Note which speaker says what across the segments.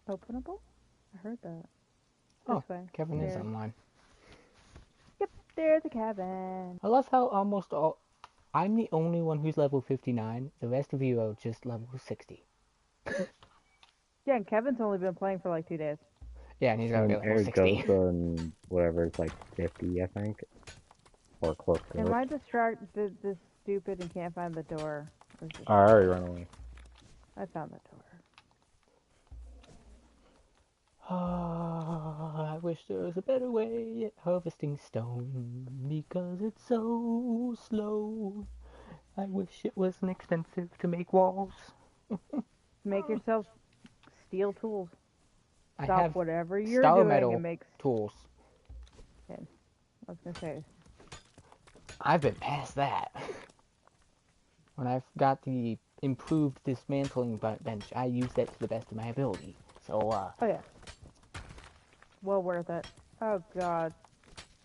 Speaker 1: Openable? I heard that.
Speaker 2: Oh,
Speaker 1: This way.
Speaker 2: Kevin is
Speaker 1: There.
Speaker 2: online.
Speaker 1: Yep, there's a cabin.
Speaker 2: I love how almost all... I'm the only one who's level 59. The rest of you are just level 60.
Speaker 1: Yeah, and Kevin's only been playing for like 2 days.
Speaker 2: Yeah, and he's already
Speaker 3: And
Speaker 2: level
Speaker 3: Eric
Speaker 2: 60.
Speaker 3: and whatever, it's like 50, I think. Or close to
Speaker 1: Am
Speaker 3: it.
Speaker 1: I distracted, this stupid, and can't find the door? Or is this...
Speaker 3: I already ran away.
Speaker 1: I found the door.
Speaker 2: I wish there was a better way at harvesting stone, because it's so slow. I wish it wasn't expensive to make walls.
Speaker 1: Make yourself steel tools.
Speaker 2: I
Speaker 1: Stop
Speaker 2: have
Speaker 1: whatever you're
Speaker 2: star
Speaker 1: doing
Speaker 2: metal
Speaker 1: and make...
Speaker 2: tools.
Speaker 1: Okay. I was gonna say.
Speaker 2: I've been past that. When I've got the improved dismantling bench, I use that to the best of my ability. So,
Speaker 1: Oh yeah. Well worth it. Oh god.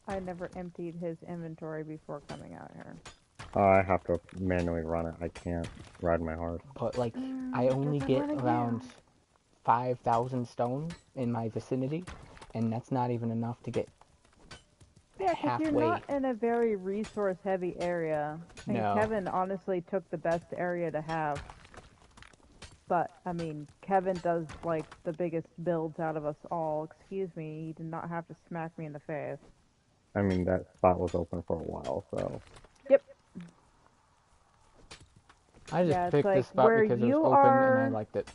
Speaker 1: I never emptied his inventory before coming out here.
Speaker 3: I have to manually run it. I can't ride my horse.
Speaker 2: but like, I only
Speaker 1: Doesn't
Speaker 2: get
Speaker 1: run again.
Speaker 2: around 5,000 stone in my vicinity, and that's not even enough to get
Speaker 1: Yeah, because
Speaker 2: halfway.
Speaker 1: you're not in a very resource-heavy area. And
Speaker 2: No.
Speaker 1: Kevin honestly took the best area to have. But, I mean, Kevin does, like, the biggest builds out of us all. Excuse me, he did not have to smack me in the face.
Speaker 3: I mean, that spot was open for a while, so.
Speaker 1: Yep.
Speaker 2: I just
Speaker 1: Yeah, it's
Speaker 2: picked
Speaker 1: like
Speaker 2: this spot
Speaker 1: where
Speaker 2: because it was
Speaker 1: you
Speaker 2: open
Speaker 1: are...
Speaker 2: and I liked it.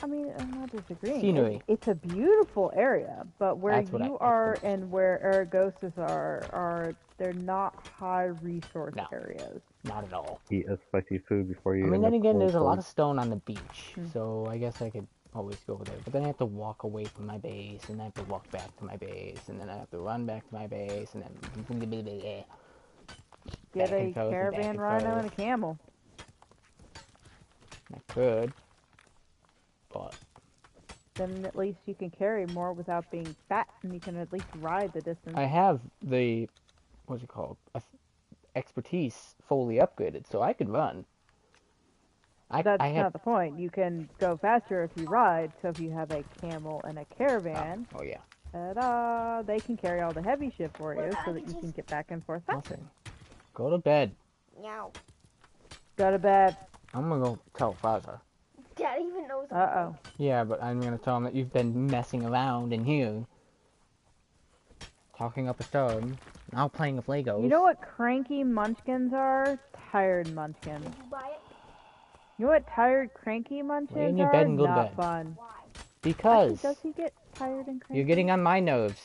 Speaker 1: I mean, I'm not disagreeing.
Speaker 2: Scenery.
Speaker 1: It's a beautiful area, but where
Speaker 2: That's what I
Speaker 1: you
Speaker 2: picked
Speaker 1: are
Speaker 2: the most.
Speaker 1: and where Aragosas are they're not high resource
Speaker 2: No.
Speaker 1: areas.
Speaker 2: Not at all.
Speaker 3: Eat a spicy food before you
Speaker 2: I mean,
Speaker 3: end
Speaker 2: then
Speaker 3: up
Speaker 2: again, there's a lot
Speaker 3: cold.
Speaker 2: of stone on the beach, so I guess I could always go there. But then I have to walk away from my base, and I have to walk back to my base, and then I have to run back to my base, and then...
Speaker 1: Get
Speaker 2: Back and
Speaker 1: a
Speaker 2: forth and back
Speaker 1: caravan
Speaker 2: and
Speaker 1: rhino and a
Speaker 2: forth.
Speaker 1: camel.
Speaker 2: I could, but
Speaker 1: Then at least you can carry more without being fat, and you can at least ride the distance.
Speaker 2: I have the, what's it called, expertise fully upgraded, so I could run.
Speaker 1: That's
Speaker 2: I have,
Speaker 1: not the point. You can go faster if you ride, so if you have a camel and a caravan,
Speaker 2: oh yeah,
Speaker 1: ta-da, they can carry all the heavy shit for you so that you can get back and forth faster.
Speaker 2: nothing. Go to bed.
Speaker 4: Meow.
Speaker 1: Go to bed.
Speaker 2: I'm gonna go tell Faza.
Speaker 4: Dad even knows.
Speaker 1: Uh-oh.
Speaker 2: Yeah, but I'm gonna tell him that you've been messing around in here, talking up a storm, now playing with Legos.
Speaker 1: You know what cranky munchkins are? Tired munchkins.
Speaker 4: Did you buy it?
Speaker 1: You know what tired, cranky munchkins
Speaker 2: Lay in your
Speaker 1: are?
Speaker 2: bed and go to
Speaker 1: Not
Speaker 2: bed.
Speaker 1: fun.
Speaker 4: Why?
Speaker 1: Actually,
Speaker 2: Because
Speaker 1: does he get tired and cranky?
Speaker 2: you're getting on my nerves.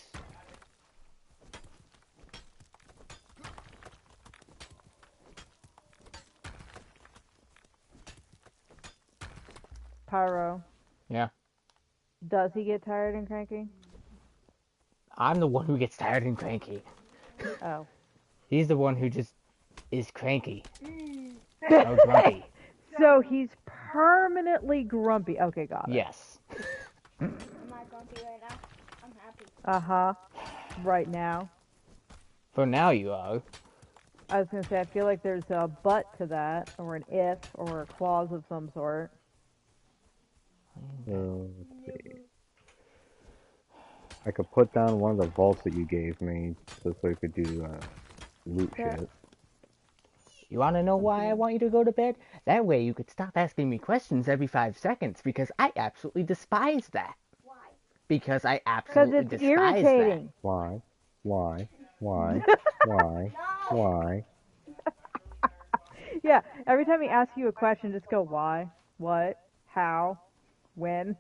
Speaker 1: Pyro.
Speaker 2: Yeah.
Speaker 1: Does he get tired and cranky?
Speaker 2: I'm the one who gets tired and cranky.
Speaker 1: Oh.
Speaker 2: He's the one who just is cranky. Or grumpy.
Speaker 1: So he's permanently grumpy. Okay, got it.
Speaker 2: Yes.
Speaker 4: Am I grumpy right now? I'm happy.
Speaker 1: Uh-huh. Right now.
Speaker 2: For now you are.
Speaker 1: I was going to say, I feel like there's a but to that, or an if, or a clause of some sort.
Speaker 3: Let's see. I could put down one of the vaults that you gave me so we could do loot
Speaker 1: Yeah.
Speaker 3: shit.
Speaker 2: You want to know why I want you to go to bed? That way you could stop asking me questions every 5 seconds, because I absolutely despise that.
Speaker 4: Why?
Speaker 2: Because I
Speaker 1: Because
Speaker 2: absolutely
Speaker 1: it's
Speaker 2: despise
Speaker 1: irritating.
Speaker 3: Why? Why? Why? Why? Why?
Speaker 1: Yeah, every time he asks you a question, just go, why? What? How? When?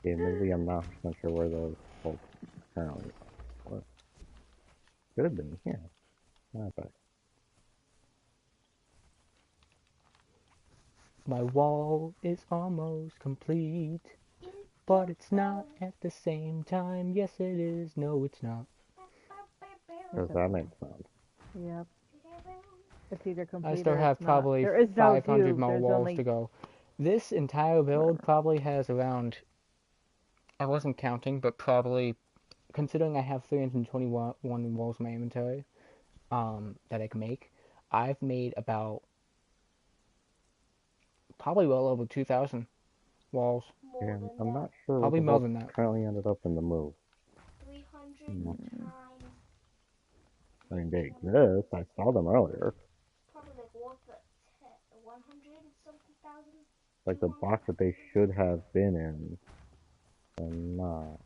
Speaker 3: Admittedly, I'm not sure where those vaults currently are. Could have been here. Not bad.
Speaker 2: My wall is almost complete, but it's not at the same time. Yes, it is. No, it's not.
Speaker 3: Does that make sense?
Speaker 1: Yep. It's either complete
Speaker 2: I still
Speaker 1: or
Speaker 2: have
Speaker 1: it's not.
Speaker 2: probably
Speaker 1: There is no
Speaker 2: 500
Speaker 1: do.
Speaker 2: more
Speaker 1: There's
Speaker 2: walls
Speaker 1: only...
Speaker 2: to go. This entire build probably has around, I wasn't counting, but probably, considering I have 321 walls in my inventory that I can make, I've made about, probably well over 2,000. walls.
Speaker 4: More
Speaker 3: And
Speaker 4: than
Speaker 3: I'm
Speaker 4: that.
Speaker 3: not sure what
Speaker 2: Probably
Speaker 3: the
Speaker 2: more
Speaker 3: vault
Speaker 2: than that.
Speaker 3: currently ended up in the move.
Speaker 4: 300
Speaker 3: Hmm.
Speaker 4: times.
Speaker 3: I mean, they exist. I saw them earlier.
Speaker 4: Probably like what the 100 something thousand?
Speaker 3: Like the box that they should have been in. And not.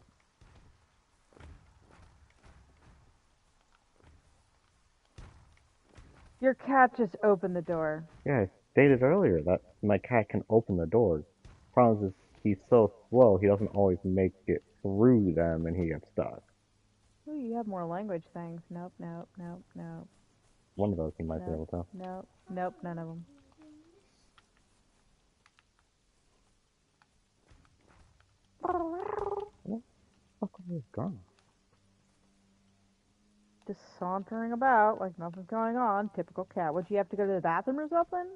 Speaker 1: Your cat just opened the door.
Speaker 3: Yeah, I stated earlier that my cat can open the doors. Problem is, he's so slow, he doesn't always make it through them and he gets stuck.
Speaker 1: Ooh, you have more language things. Nope, nope, nope, nope,
Speaker 3: One of those he might be
Speaker 1: nope,
Speaker 3: able to.
Speaker 1: nope, nope, none of them.
Speaker 3: What the fuck are they gone?
Speaker 1: Just sauntering about like nothing's going on. Typical cat. Would you have to go to the bathroom or something?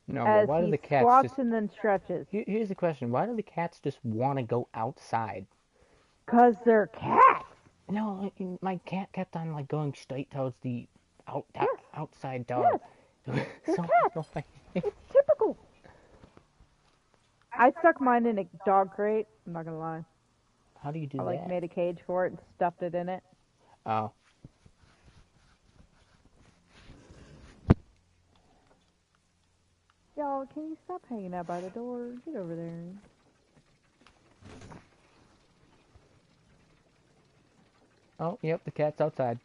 Speaker 2: No, but
Speaker 1: As
Speaker 2: why do
Speaker 1: he
Speaker 2: the cats
Speaker 1: squats
Speaker 2: just...
Speaker 1: and then stretches.
Speaker 2: Here's the question. Why do the cats just want to go outside?
Speaker 1: 'Cause they're cats!
Speaker 2: No, my cat kept on like going straight towards the
Speaker 1: Yes,
Speaker 2: outside door.
Speaker 1: yes, they're
Speaker 2: So
Speaker 1: cats.
Speaker 2: annoying.
Speaker 1: It's typical. I stuck mine in a dog crate. I'm not gonna lie.
Speaker 2: How do you do
Speaker 1: I like
Speaker 2: that?
Speaker 1: made a cage for it and stuffed it in it.
Speaker 2: Oh,
Speaker 1: Y'all, can you stop hanging out by the door? Get over there.
Speaker 2: oh, yep, the cat's outside.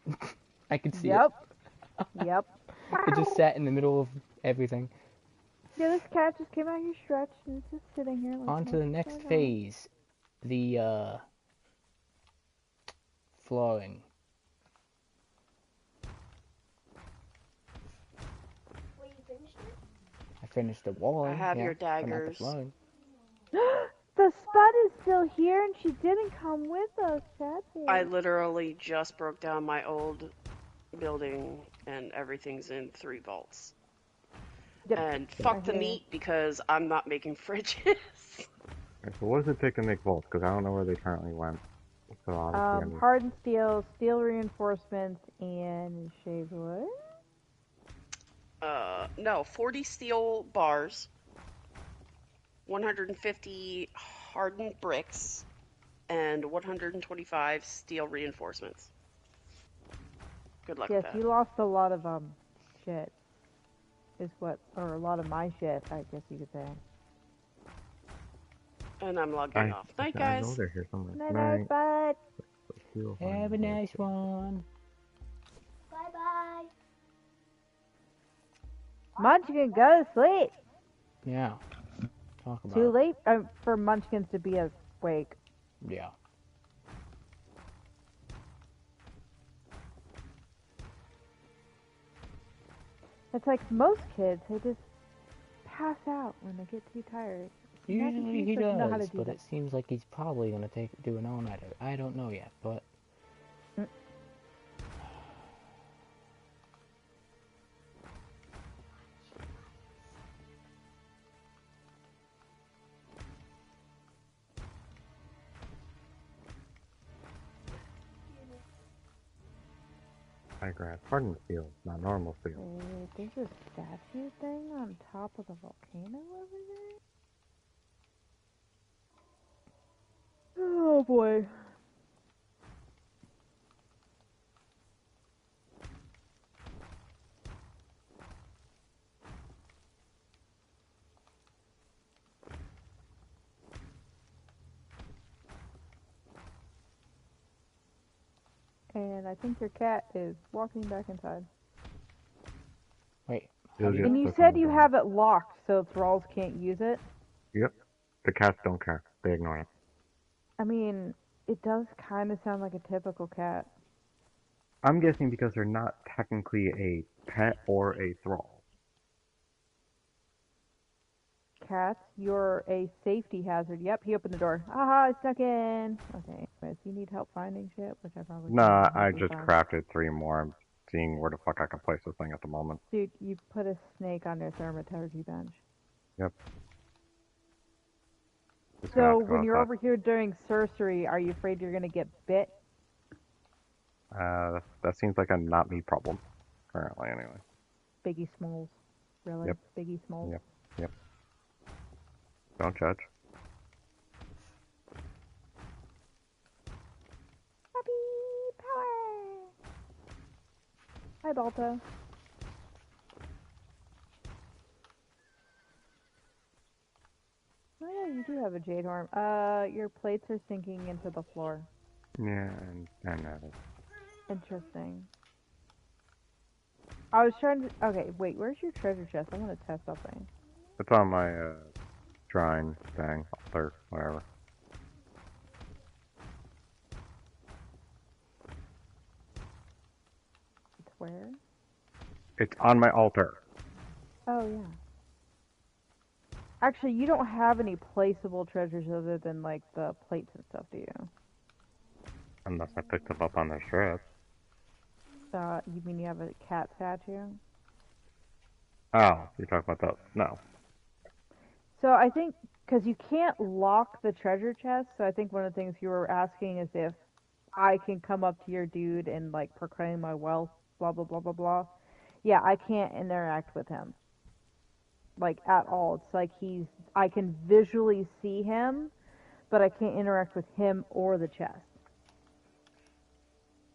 Speaker 2: I can see it.
Speaker 1: Yep. Yep.
Speaker 2: It just sat in the middle of everything.
Speaker 1: Yeah, this cat just came out here stretched and it's just sitting here like
Speaker 2: On to the
Speaker 1: nothing's
Speaker 2: next
Speaker 1: going on.
Speaker 2: phase. The flooring.
Speaker 4: Wait, you finished it?
Speaker 2: I finished the wall.
Speaker 5: I have
Speaker 2: yeah,
Speaker 5: your
Speaker 2: but not the
Speaker 5: daggers.
Speaker 2: flooring.
Speaker 1: The spud is still here and she didn't come with us, Chatsy.
Speaker 5: I literally just broke down my old building and everything's in 3 vaults.
Speaker 1: Yep.
Speaker 5: And fuck the
Speaker 1: hear you.
Speaker 5: meat because I'm not making fridges.
Speaker 3: Okay, so what does it take to make bolts? Because I don't know where they currently went. So obviously I need...
Speaker 1: Hardened steel, steel reinforcements, and shaved wood.
Speaker 5: No, 40 steel bars, 150 hardened bricks, and 125 steel reinforcements. Good luck
Speaker 1: Yes,
Speaker 5: with
Speaker 1: you
Speaker 5: that.
Speaker 1: lost a lot of shit. Is what, or a lot of my shit, I guess you could say.
Speaker 5: And I'm logging
Speaker 3: I
Speaker 5: off. Night,
Speaker 3: I know
Speaker 5: guys.
Speaker 3: they're here somewhere.
Speaker 1: Night, night, bud.
Speaker 2: Have a nice one.
Speaker 4: Bye bye.
Speaker 1: Munchkin, go to sleep.
Speaker 2: Yeah. Talk about
Speaker 1: Too
Speaker 2: it.
Speaker 1: late for Munchkins to be awake.
Speaker 2: Yeah.
Speaker 1: It's like most kids, they just pass out when they get too tired. Imagine
Speaker 2: Usually he
Speaker 1: doesn't know how to
Speaker 2: does,
Speaker 1: do
Speaker 2: but
Speaker 1: that.
Speaker 2: it seems like he's probably gonna do an all-nighter. I don't know yet, but
Speaker 1: Mm.
Speaker 3: I grabbed hardened steel, not normal steel.
Speaker 1: Wait, there's a statue thing on top of the volcano over there? Oh boy. And I think your cat is walking back inside.
Speaker 2: wait.
Speaker 3: It was
Speaker 2: do you-
Speaker 3: just
Speaker 1: And you
Speaker 3: clicking
Speaker 1: said
Speaker 3: the
Speaker 1: you
Speaker 3: door.
Speaker 1: have it locked so thralls can't use it.
Speaker 3: Yep. The cats don't care. They ignore it.
Speaker 1: I mean, it does kind of sound like a typical cat.
Speaker 3: I'm guessing because they're not technically a pet or a thrall.
Speaker 1: Cats, you're a safety hazard. Yep, he opened the door. Aha, I stuck in. Okay, if you need help finding shit, which I probably
Speaker 3: Nah,
Speaker 1: can't
Speaker 3: I
Speaker 1: help you
Speaker 3: just
Speaker 1: find.
Speaker 3: crafted 3 more. I'm seeing where the fuck I can place this thing at the moment.
Speaker 1: Dude, you put a snake on your thermaturgy bench.
Speaker 3: Yep. Just gonna
Speaker 1: So
Speaker 3: have to go
Speaker 1: when you're
Speaker 3: outside.
Speaker 1: over here doing sorcery, are you afraid you're gonna get bit?
Speaker 3: That seems like a not me problem. Currently, anyway.
Speaker 1: Biggie Smalls. Really?
Speaker 3: Yep.
Speaker 1: Biggie Smalls?
Speaker 3: Yep. Yep. Don't judge.
Speaker 1: Happy power! Hi, Balto. Oh yeah, you do have a jade arm. Your plates are sinking into the floor.
Speaker 3: Yeah, and
Speaker 1: Interesting. I was trying to. Okay, wait. Where's your treasure chest? I want to test something.
Speaker 3: it's on my shrine thing, altar, whatever.
Speaker 1: It's where?
Speaker 3: It's on my altar.
Speaker 1: Oh yeah. Actually, you don't have any placeable treasures other than like the plates and stuff, do you?
Speaker 3: Unless I picked them up on the strip.
Speaker 1: You mean you have a cat statue?
Speaker 3: Oh, you're talking about those? No.
Speaker 1: So I think because you can't lock the treasure chest, so I think one of the things you were asking is if I can come up to your dude and like proclaim my wealth, blah blah blah blah blah. Yeah, I can't interact with him like at all. It's like I can visually see him, but I can't interact with him or the chest.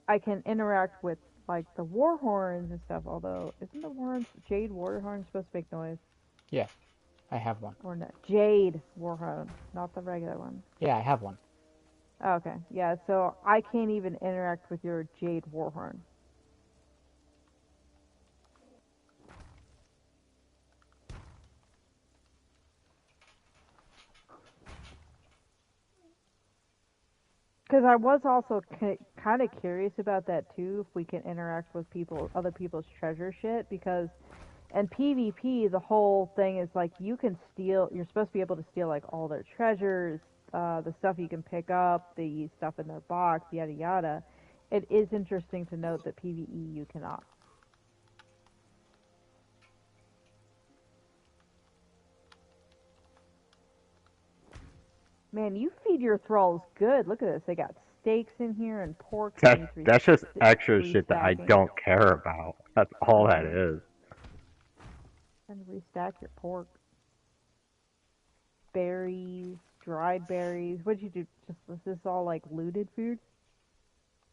Speaker 1: I can interact with like the war horns and stuff. Although isn't the jade war horn supposed to make noise?
Speaker 2: Yeah, I have one.
Speaker 1: Or no, jade war horn, not the regular one.
Speaker 2: Yeah, I have one.
Speaker 1: Oh, okay, yeah. So I can't even interact with your jade war horn. Because I was also kind of curious about that too, if we can interact with other people's treasure shit. Because in PvP, the whole thing is like you can steal. You're supposed to be able to steal like all their treasures, the stuff you can pick up, the stuff in their box, yada yada. It is interesting to note that PvE you cannot. Man, you feed your thralls good. Look at this. They got steaks in here and pork.
Speaker 3: That's just extra shit that I
Speaker 1: restacking.
Speaker 3: don't care about. That's all that is.
Speaker 1: And restack your pork. Berries, dried berries. What'd you do? Was this all like looted food?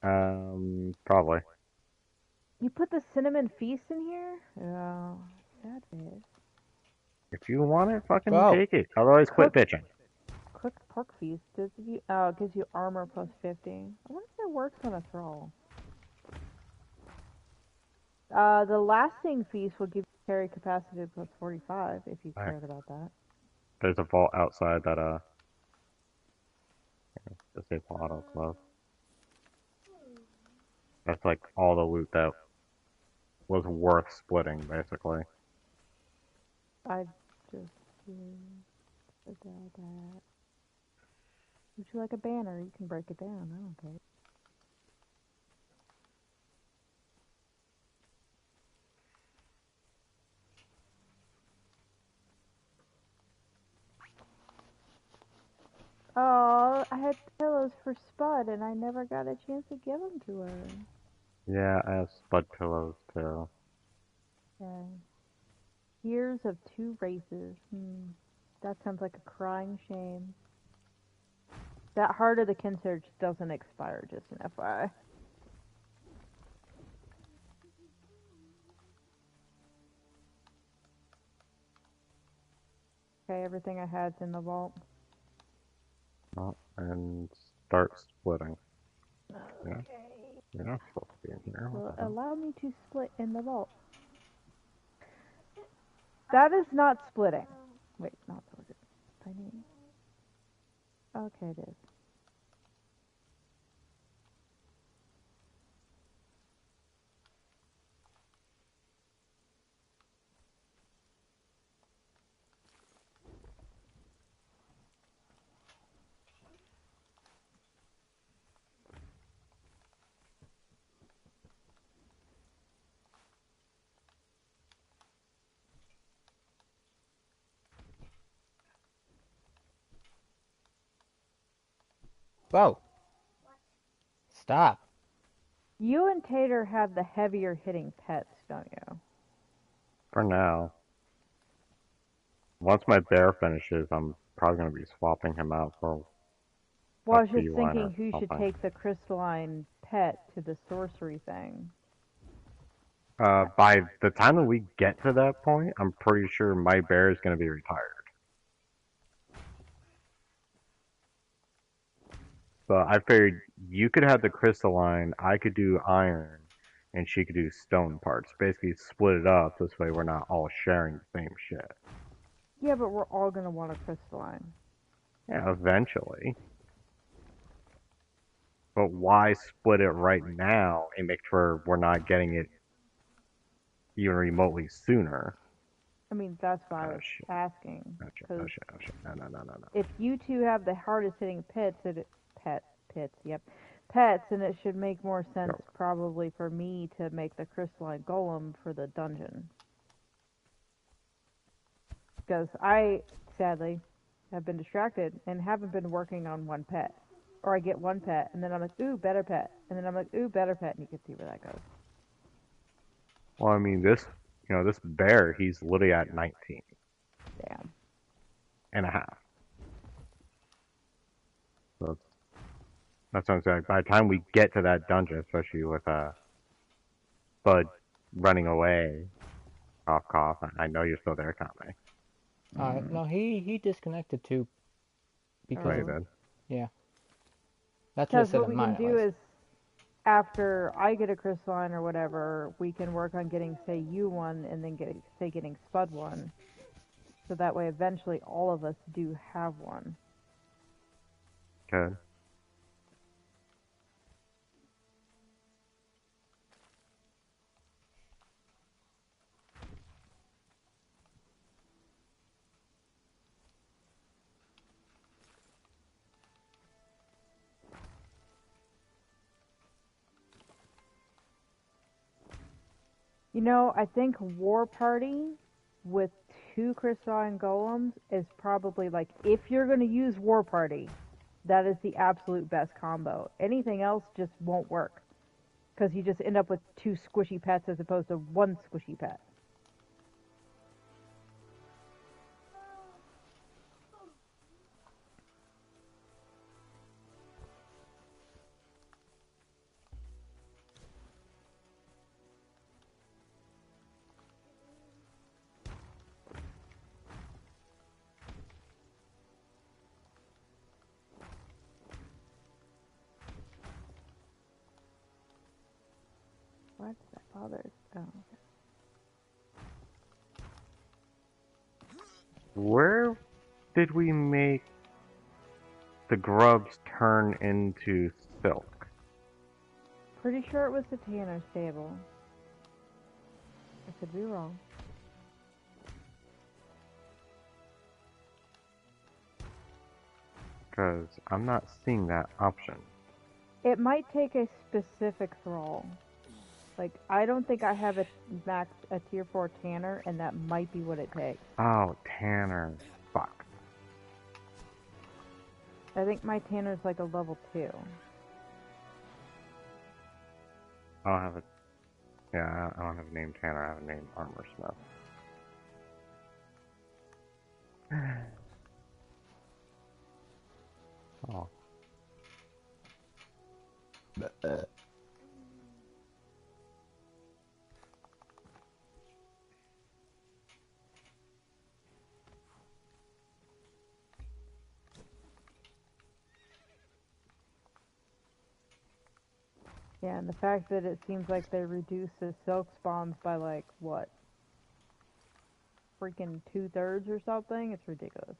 Speaker 3: Probably.
Speaker 1: You put the cinnamon feast in here? Oh, sad face.
Speaker 3: If you want it, fucking
Speaker 2: Whoa.
Speaker 3: take it. Otherwise, quit bitching.
Speaker 1: Cooked pork feast. It gives you armor plus 50. I wonder if that works on a thrall. The lasting feast will give you carry capacity plus 45 if you
Speaker 3: Alright.
Speaker 1: cared about that.
Speaker 3: There's a vault outside that disable auto close. That's like all the loot that was worth splitting, basically.
Speaker 1: I just did that. Would you like a banner? You can break it down. I don't care. Oh, I had pillows for Spud, and I never got a chance to give them to her.
Speaker 3: Yeah, I have spud pillows too.
Speaker 1: Okay. Years of two races. That sounds like a crying shame. That Heart of the Kinsearch doesn't expire, just an FYI. Okay, everything I had's in the vault.
Speaker 3: Oh, and start splitting.
Speaker 1: Okay.
Speaker 3: You're not supposed to be in here.
Speaker 1: Well, allow me to split in the vault. That is not splitting. Wait, not so is it? Tiny. Okay, it is.
Speaker 2: Whoa. Stop.
Speaker 1: You and Tater have the heavier hitting pets, don't you?
Speaker 3: For now. Once my bear finishes, I'm probably going to be swapping him out for
Speaker 1: Well,
Speaker 3: a
Speaker 1: I was just
Speaker 3: feline
Speaker 1: thinking
Speaker 3: or
Speaker 1: who should
Speaker 3: something.
Speaker 1: take the crystalline pet to the sorcery thing.
Speaker 3: By the time that we get to that point, I'm pretty sure my bear is going to be retired. So I figured you could have the crystalline, I could do iron, and she could do stone parts. Basically, split it up this way we're not all sharing the same shit.
Speaker 1: Yeah, but we're all gonna want a crystalline.
Speaker 3: Yeah, eventually. But why split it right now and make sure we're not getting it even remotely sooner?
Speaker 1: I mean, that's why I
Speaker 3: Oh
Speaker 1: was
Speaker 3: shit.
Speaker 1: asking.
Speaker 3: Oh shit. Oh
Speaker 1: Because
Speaker 3: shit. Oh shit. No, no, no, no, no.
Speaker 1: if you two have the hardest hitting pets, yep, pets, then it should make more sense
Speaker 3: Go.
Speaker 1: probably for me to make the crystalline golem for the dungeon. Because I, sadly, have been distracted and haven't been working on one pet. Or I get one pet, and then I'm like, ooh, better pet. And then I'm like, ooh, better pet, and you can see where that goes.
Speaker 3: Well, I mean, this bear, he's literally at 19
Speaker 1: Damn.
Speaker 3: and a half. So that's what I'm saying. By the time we get to that dungeon, especially with Bud running away, cough, cough, I know you're still there, Kame.
Speaker 2: No, he disconnected too because
Speaker 3: Oh, you
Speaker 2: of
Speaker 1: Oh.
Speaker 3: did?
Speaker 2: yeah. That's what it
Speaker 1: Because
Speaker 2: said
Speaker 1: what
Speaker 2: on
Speaker 1: we can
Speaker 2: mine at
Speaker 1: do
Speaker 2: least.
Speaker 1: is, after I get a crystalline or whatever, we can work on getting, say, you one, and then getting Spud one. So that way, eventually, all of us do have one.
Speaker 3: Good.
Speaker 1: You know, I think War Party with two crystalline golems is probably like, if you're going to use War Party, that is the absolute best combo. Anything else just won't work. Because you just end up with two squishy pets as opposed to one squishy pet. Why does that bother? Oh, okay.
Speaker 3: Where did we make the grubs turn into silk?
Speaker 1: Pretty sure it was the Tanner stable. I could be wrong.
Speaker 3: Because I'm not seeing that option.
Speaker 1: It might take a specific thrall. Like, I don't think I have a tier 4 Tanner, and that might be what it takes.
Speaker 3: Oh, Tanner. Fuck.
Speaker 1: I think my Tanner's like a level 2.
Speaker 3: I don't have a. Yeah, I don't have a name Tanner. I have a name Armor Smith. Oh.
Speaker 1: Yeah, and the fact that it seems like they reduce the silk spawns by like, what? Freaking 2/3 or something? It's ridiculous.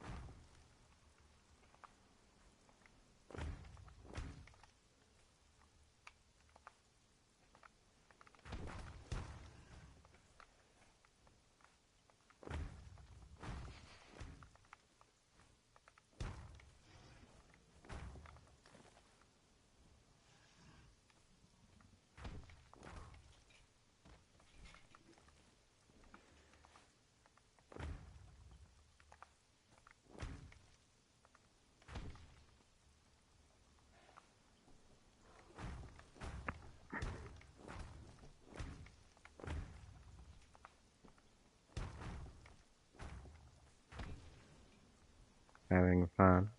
Speaker 3: having fun.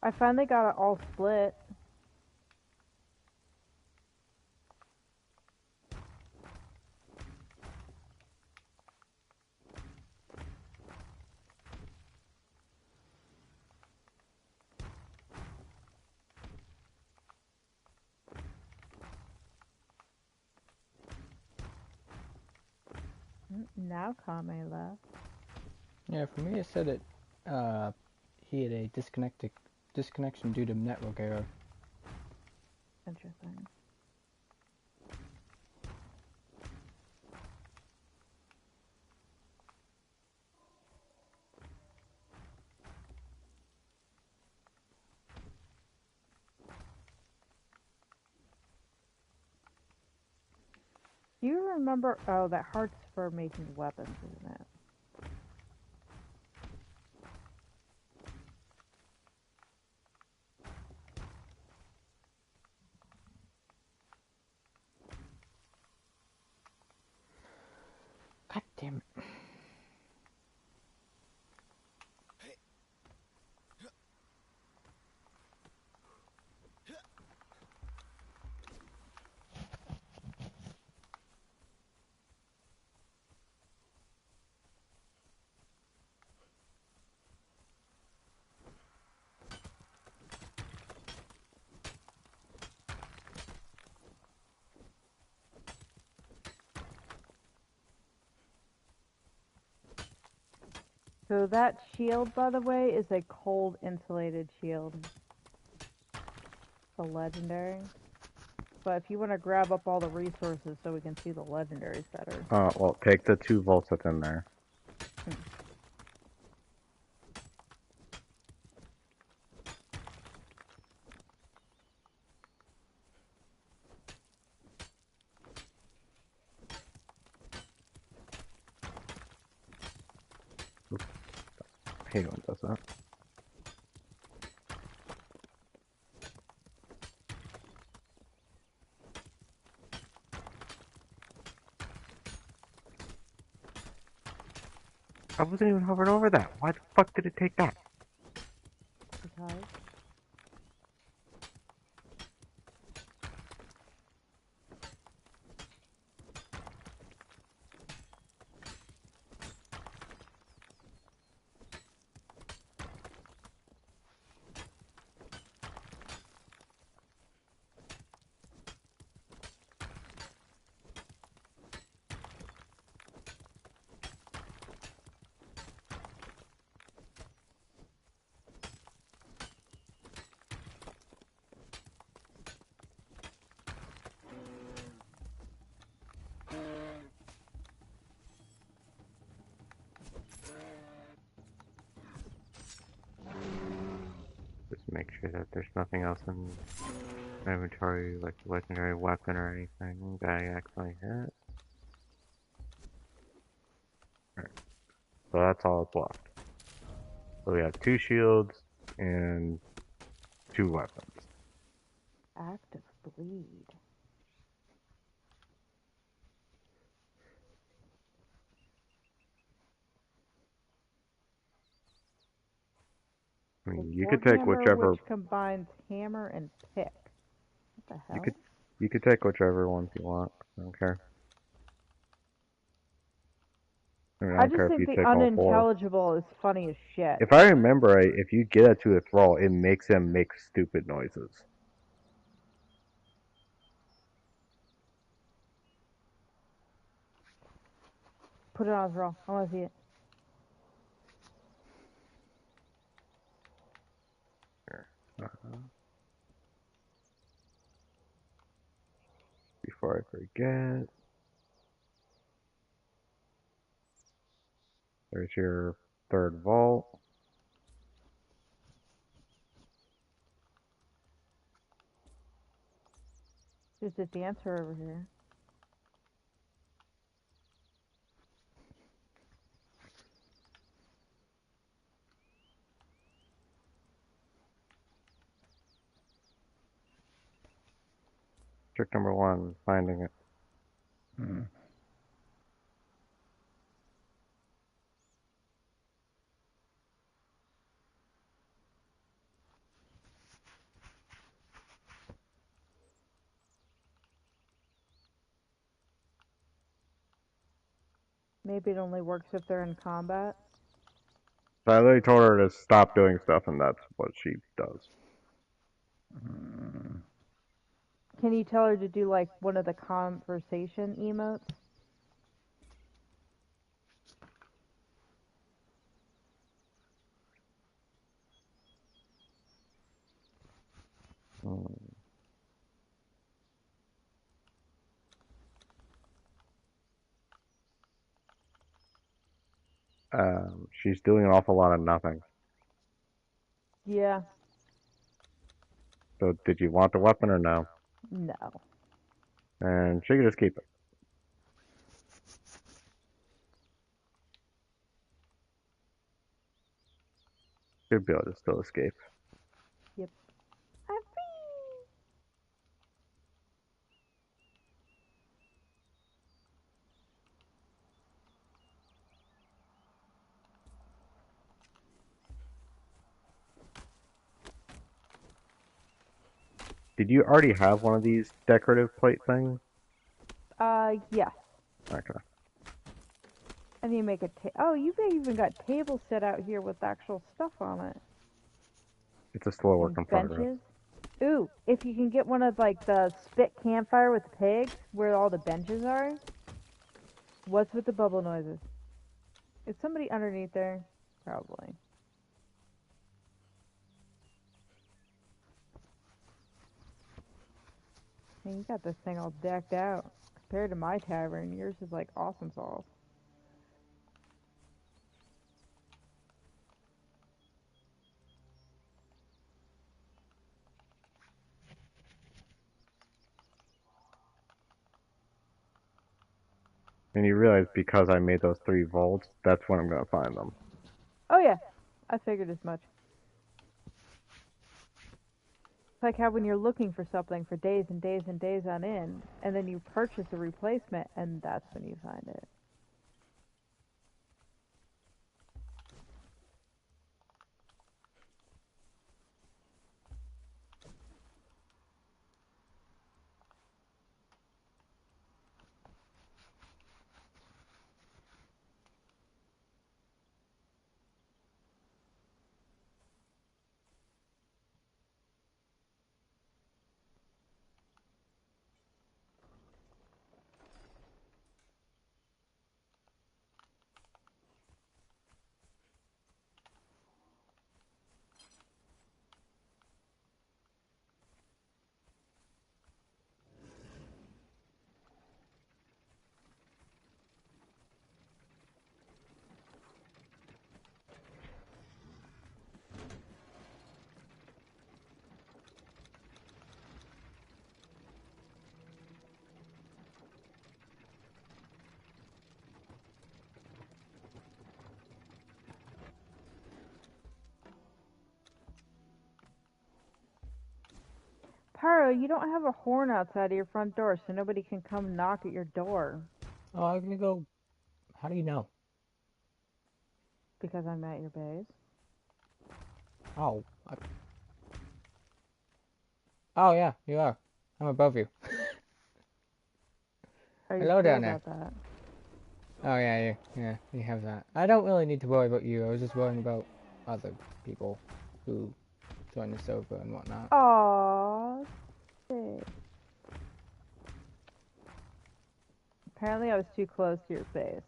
Speaker 1: I finally got it all split. Now Kame left.
Speaker 2: Yeah, for me it said that he had a disconnection due to network error.
Speaker 1: Interesting. Do you remember? Oh, that heart's for making weapons, isn't it?
Speaker 2: God damn it.
Speaker 1: So that shield, by the way, is a cold insulated shield. It's a legendary. But if you want to grab up all the resources so we can see the legendaries better.
Speaker 3: Well, take the 2 volts that's in there. Oops. I hate when it does that. I wasn't even hovering over that. Why the fuck did it take that?
Speaker 1: Because
Speaker 3: Just make sure that there's nothing else in my inventory, like a legendary weapon or anything that I accidentally hit. Alright. So that's all that's left. So we have 2 shields and 2 weapons.
Speaker 1: active bleed.
Speaker 3: I mean,
Speaker 1: A
Speaker 3: you could take
Speaker 1: warhammer
Speaker 3: whichever.
Speaker 1: which combines hammer and pick. What the
Speaker 3: You
Speaker 1: hell?
Speaker 3: could take whichever ones you want. I don't care. I mean, I
Speaker 1: I
Speaker 3: don't
Speaker 1: just
Speaker 3: care if
Speaker 1: think
Speaker 3: you
Speaker 1: the
Speaker 3: take all 4.
Speaker 1: unintelligible is funny as shit.
Speaker 3: If I remember right, if you get it to a thrall, it makes them make stupid noises.
Speaker 1: Put it on as raw. I want to see it.
Speaker 3: Before I forget, there's your 3rd vault.
Speaker 1: There's a dancer over here.
Speaker 3: Trick number 1, finding it.
Speaker 1: Maybe it only works if they're in combat.
Speaker 3: So I literally told her to stop doing stuff, and that's what she does.
Speaker 1: Can you tell her to do like one of the conversation emotes?
Speaker 3: She's doing an awful lot of nothing.
Speaker 1: Yeah.
Speaker 3: So did you want the weapon or no?
Speaker 1: No.
Speaker 3: And she can just keep it. Should be able to still escape.
Speaker 1: Yep. I'm free.
Speaker 3: Did you already have one of these decorative plate things?
Speaker 1: Yes.
Speaker 3: Okay.
Speaker 1: I need to make a oh, you've even got tables set out here with actual stuff on it.
Speaker 3: It's a slow work
Speaker 1: And
Speaker 3: in progress.
Speaker 1: benches. Ooh, if you can get one of like the spit campfire with the pigs, where all the benches are. What's with the bubble noises? Is somebody underneath there? Probably. Man, you got this thing all decked out. Compared to my tavern, yours is like awesome sauce.
Speaker 3: And you realize because I made those 3 volts, that's when I'm gonna find them.
Speaker 1: Oh yeah, I figured as much. It's like how when you're looking for something for days and days and days on end, and then you purchase a replacement, and that's when you find it. Pyro, you don't have a horn outside of your front door, so nobody can come knock at your door.
Speaker 2: Oh, I'm gonna go. How do you know?
Speaker 1: Because I'm at your base.
Speaker 2: Oh. Oh yeah, you are. I'm above you.
Speaker 1: Are you
Speaker 2: Hello
Speaker 1: sure
Speaker 2: down there.
Speaker 1: about that?
Speaker 2: Oh yeah, you have that. I don't really need to worry about you. I was just worrying about other people who join the server and whatnot.
Speaker 1: Aww. Sick. Apparently I was too close to your base.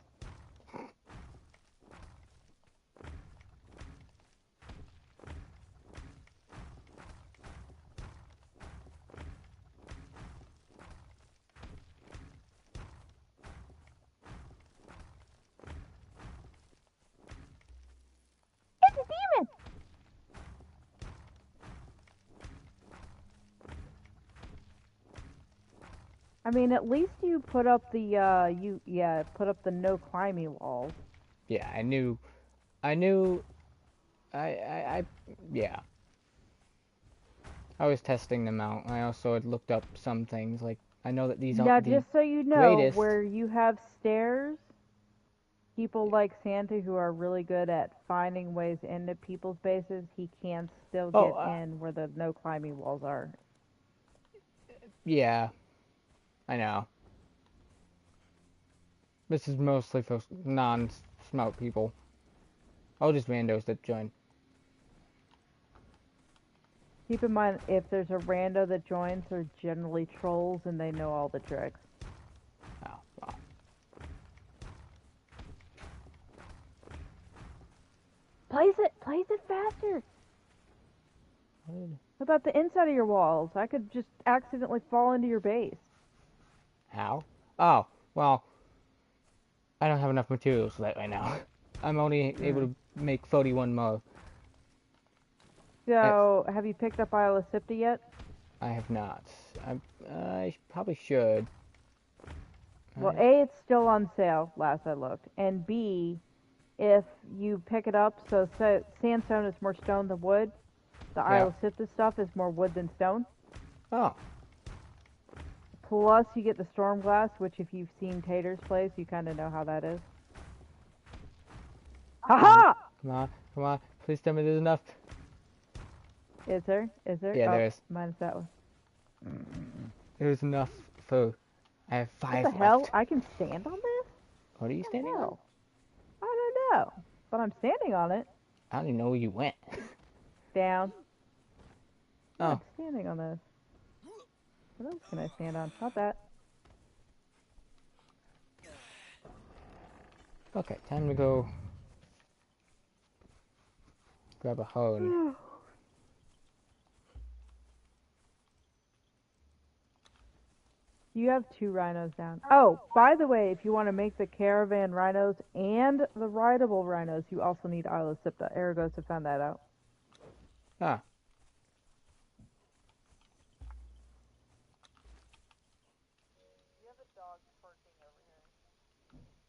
Speaker 1: It's a demon! I mean, at least you put up the, put up the no climbing walls.
Speaker 2: Yeah, I knew, I, yeah. I was testing them out. I also had looked up some things, like, I know that these
Speaker 1: Now,
Speaker 2: aren't the
Speaker 1: just so you know,
Speaker 2: greatest.
Speaker 1: where you have stairs, people like Santa who are really good at finding ways into people's bases, he can still
Speaker 2: Oh,
Speaker 1: get in where the no climbing walls are.
Speaker 2: yeah, I know. This is mostly for non-smart people. Or just randos that join.
Speaker 1: Keep in mind, if there's a rando that joins, they're generally trolls and they know all the tricks.
Speaker 2: Oh, well.
Speaker 1: Place it faster. What about the inside of your walls? I could just accidentally fall into your base.
Speaker 2: How? Oh, well, I don't have enough materials for that right now. I'm only able to make 41 more.
Speaker 1: So, have you picked up Iolacipta yet?
Speaker 2: I have not. I probably should.
Speaker 1: Well,
Speaker 2: Right?
Speaker 1: A, it's still on sale, last I looked. And B, if you pick it up, so sandstone is more stone than wood. The
Speaker 2: Yeah.
Speaker 1: Iolacipta stuff is more wood than stone.
Speaker 2: Oh,
Speaker 1: Plus, you get the storm glass, which if you've seen Tater's place, you kind of know how that is. Haha!
Speaker 2: come on. Please tell me there's enough.
Speaker 1: Is there? Is there?
Speaker 2: Yeah,
Speaker 1: Oh,
Speaker 2: there is.
Speaker 1: minus that one.
Speaker 2: There's enough for. I have
Speaker 1: What
Speaker 2: 5
Speaker 1: the hell?
Speaker 2: left.
Speaker 1: I can stand on this?
Speaker 2: What are you
Speaker 1: What the
Speaker 2: standing on?
Speaker 1: hell? I don't know. But I'm standing on it.
Speaker 2: I don't even know where you went.
Speaker 1: Down. Yeah,
Speaker 2: Oh,
Speaker 1: I'm standing on this. What else can I stand on? Not that.
Speaker 2: okay. Time to go grab a hone.
Speaker 1: You have 2 rhinos down. Oh, by the way, if you want to make the caravan rhinos and the rideable rhinos, you also need Iolacipta. Aragos have found that out.
Speaker 2: Ah,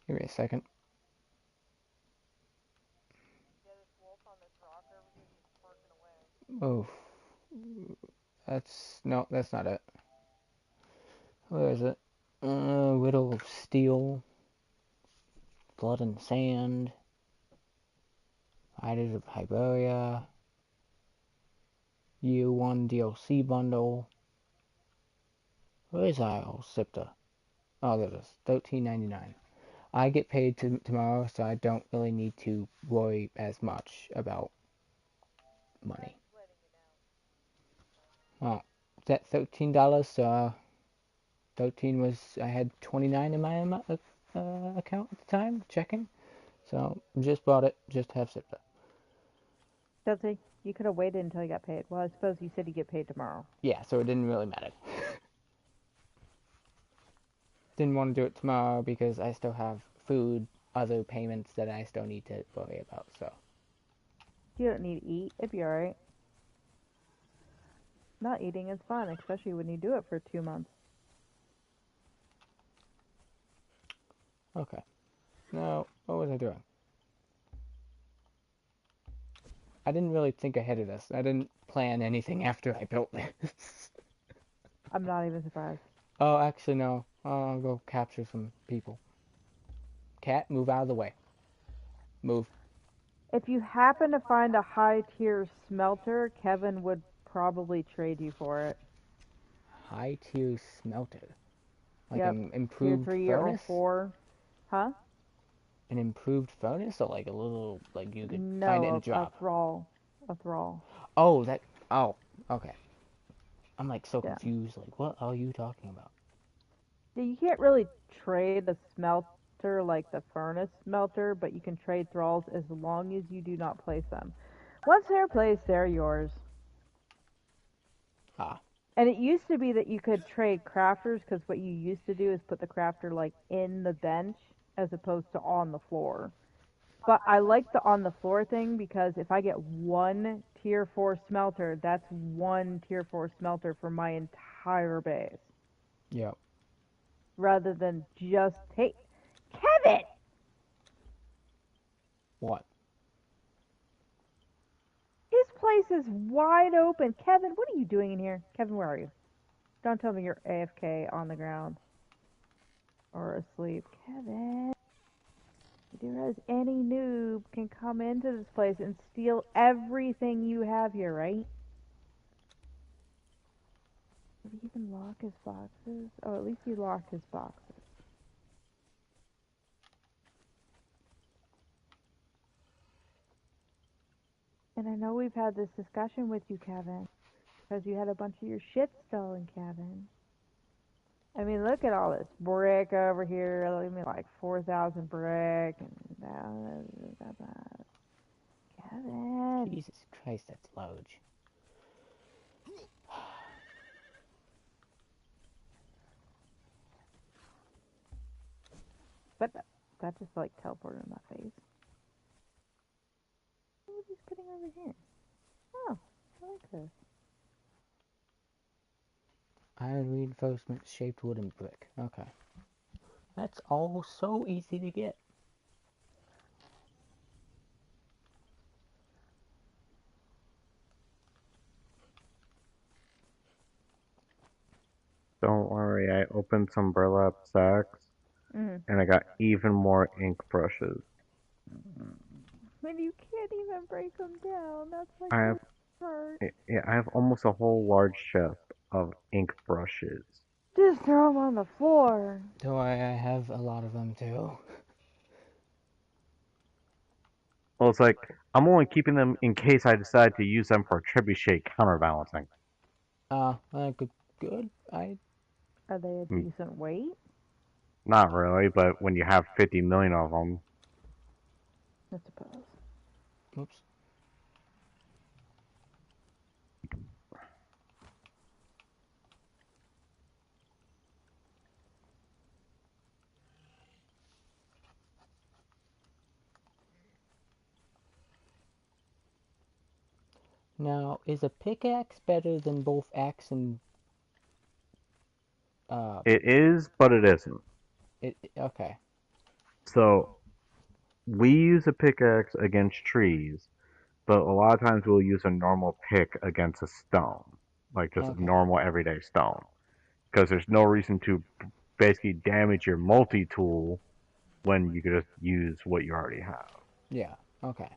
Speaker 2: give me a second. Oh, that's not it. Where is it? Riddle of Steel, Blood and Sand, Riders of Hyberia, Year 1 DLC bundle. Where is Iolacipta? Oh, there it is. $13.99. I get paid tomorrow, so I don't really need to worry as much about money. Well, it's at $13, so 13 was, I had 29 in my account at the time, checking. So, just bought it, just have SIPTA.
Speaker 1: Chelsea, you could have waited until you got paid. Well, I suppose you said you get paid tomorrow.
Speaker 2: Yeah, so it didn't really matter. Didn't want to do it tomorrow because I still have food, other payments that I still need to worry about, so.
Speaker 1: You don't need to eat. It'd be alright. Not eating is fun, especially when you do it for 2 months.
Speaker 2: Okay. Now, what was I doing? I didn't really think ahead of this. I didn't plan anything after I built this.
Speaker 1: I'm not even surprised.
Speaker 2: Oh, actually, no. I'll go capture some people. Cat, move out of the way. Move.
Speaker 1: If you happen to find a high tier smelter, Kevin would probably trade you for it.
Speaker 2: High tier smelter. Like
Speaker 1: Yep.
Speaker 2: an
Speaker 1: Tier
Speaker 2: improved
Speaker 1: 3 or
Speaker 2: furnace?
Speaker 1: 4. Huh?
Speaker 2: An improved furnace? Or like a little, like you could find it in a
Speaker 1: No, a
Speaker 2: drop?
Speaker 1: thrall. A thrall.
Speaker 2: Oh, oh, okay. I'm like so
Speaker 1: Yeah.
Speaker 2: confused. Like, what are you talking about?
Speaker 1: Yeah, you can't really trade a smelter like the furnace smelter, but you can trade thralls as long as you do not place them. Once they're placed, they're yours.
Speaker 2: Ah,
Speaker 1: And it used to be that you could trade crafters, because what you used to do is put the crafter like in the bench as opposed to on the floor. But I like the on the floor thing because if I get one tier 4 smelter, that's one tier 4 smelter for my entire base.
Speaker 2: yep.
Speaker 1: Rather than just take. Kevin!
Speaker 2: What?
Speaker 1: His place is wide open. Kevin, what are you doing in here? Kevin, where are you? Don't tell me you're AFK on the ground. Or asleep. Kevin! You do realize any noob can come into this place and steal everything you have here, right? Did he even lock his boxes? Oh, at least he locked his boxes. And I know we've had this discussion with you, Kevin, because you had a bunch of your shit stolen, Kevin. I mean, look at all this brick over here. I mean, like 4,000 brick and that. Kevin.
Speaker 2: Jesus Christ, that's large.
Speaker 1: But that just like teleported in my face. What was he putting over here? Oh, I like this.
Speaker 2: Iron reinforcements, shaped wooden brick. Okay. That's all so easy to get.
Speaker 3: Don't worry, I opened some burlap sacks
Speaker 1: Mm.
Speaker 3: and I got even more ink brushes.
Speaker 1: When you can't even break them down, that's like
Speaker 3: I
Speaker 1: the
Speaker 3: have
Speaker 1: worst part.
Speaker 3: yeah, I have almost a whole large chest of ink brushes.
Speaker 1: Just throw them on the floor.
Speaker 2: Don't worry, I have a lot of them too.
Speaker 3: Well, it's like I'm only keeping them in case I decide to use them for trebuchet counterbalancing.
Speaker 2: Good.
Speaker 1: Are they a
Speaker 3: Hmm,
Speaker 1: decent weight?
Speaker 3: Not really, but when you have 50 million of them,
Speaker 1: I suppose.
Speaker 2: Oops. Now, is a pickaxe better than both axe and
Speaker 3: it is, but it isn't.
Speaker 2: okay.
Speaker 3: So we use a pickaxe against trees, but a lot of times we'll use a normal pick against a stone, like just a
Speaker 2: Okay.
Speaker 3: normal everyday stone, because there's no reason to basically damage your multi-tool when you could just use what you already have.
Speaker 2: Yeah. Okay.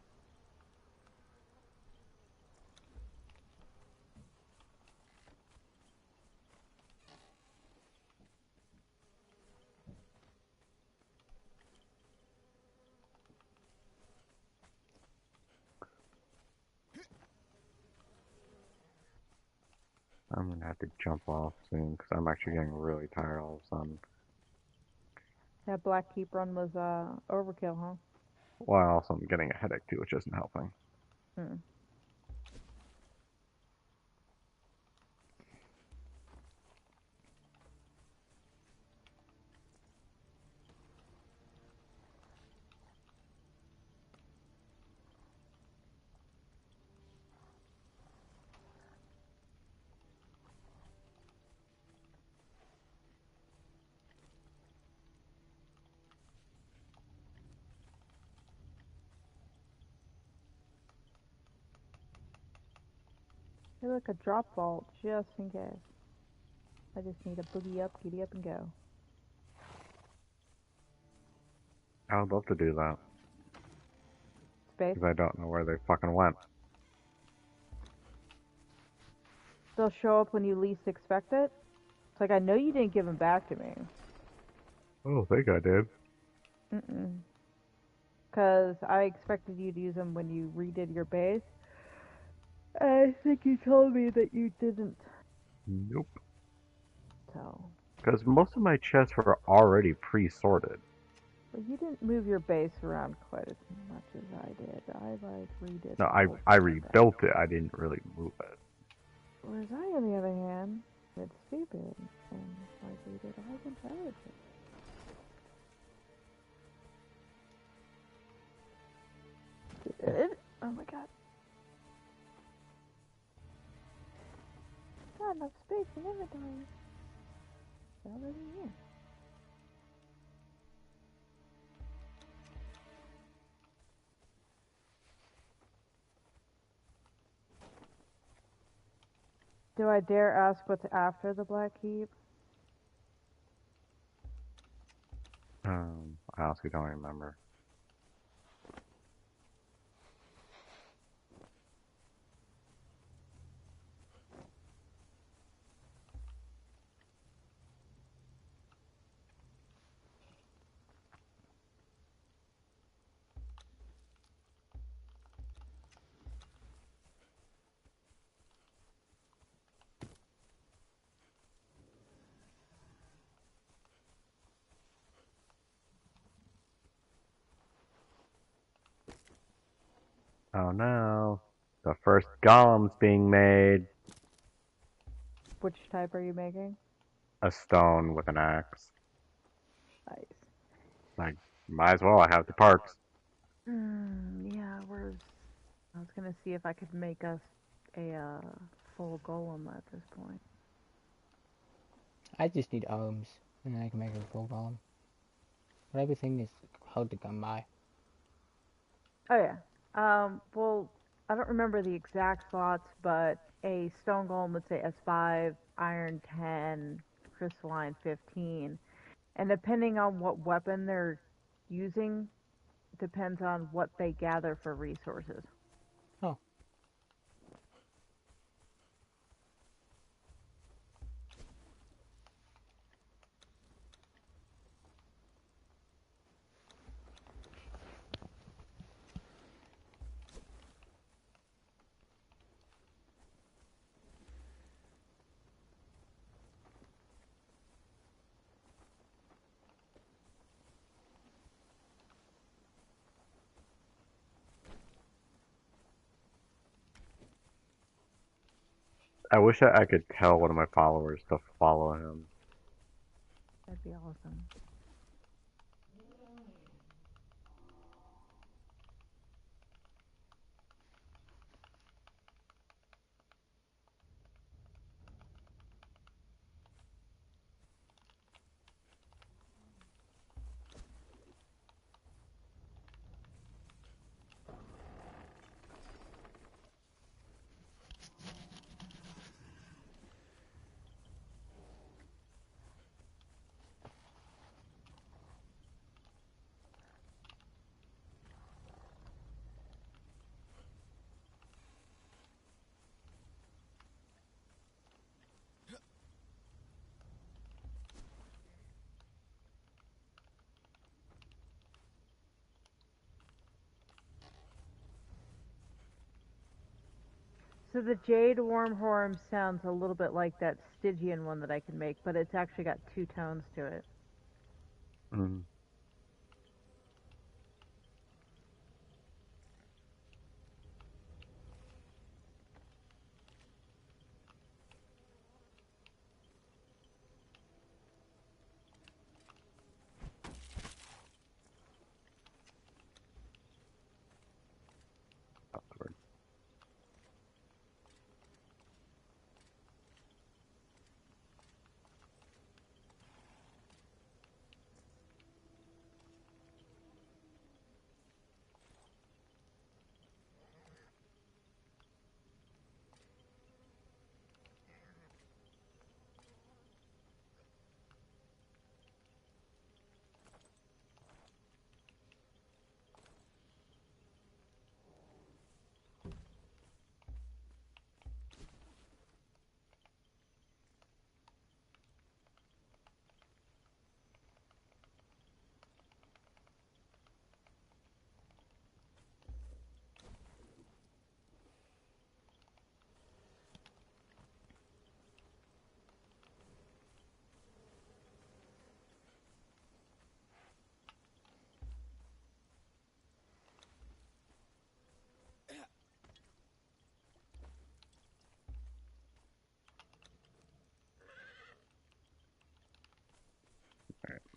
Speaker 3: I'm gonna have to jump off soon because I'm actually getting really tired all of a sudden.
Speaker 1: That Black Keep run was overkill, huh?
Speaker 3: Well, also I'm getting a headache too, which isn't helping.
Speaker 1: Hmm. Hey, look, a drop vault, just in case. I just need a boogie up, giddy up, and go.
Speaker 3: I would love to do that
Speaker 1: Space.
Speaker 3: because I don't know where they fucking went.
Speaker 1: They'll show up when you least expect it. It's like, I know you didn't give them back to me.
Speaker 3: Oh, I think I did.
Speaker 1: Mm-mm. Because I expected you to use them when you redid your base. I think you told me that you didn't.
Speaker 3: Nope.
Speaker 1: So.
Speaker 3: Because most of my chests were already pre-sorted.
Speaker 1: But you didn't move your base around quite as much as I did. I, like, redid
Speaker 3: No,
Speaker 1: the whole
Speaker 3: I
Speaker 1: thing.
Speaker 3: rebuilt it. I didn't really move it.
Speaker 1: Whereas I, on the other hand, it's stupid. And, like, redid a whole bunch of other shit. Oh my god. Not enough space in inventory. It's already here. Do I dare ask what's after the Black Keep?
Speaker 3: I honestly don't remember. Oh no. The first golem's being made.
Speaker 1: Which type are you making?
Speaker 3: A stone with an axe.
Speaker 1: Nice.
Speaker 3: Like, might as well. I have the parts.
Speaker 1: Yeah, where's... I was gonna see if I could make us a full golem at this point.
Speaker 2: I just need arms, and then I can make a full golem. But everything is hard to come by.
Speaker 1: Oh yeah. Well, I don't remember the exact slots, but a stone golem would say S5, iron 10, crystalline 15, and depending on what weapon they're using, depends on what they gather for resources.
Speaker 2: Oh,
Speaker 3: I wish I could tell one of my followers to follow him.
Speaker 1: That'd be awesome. So the jade wormhorn sounds a little bit like that Stygian one that I can make, but it's actually got two tones to it.
Speaker 3: Mm.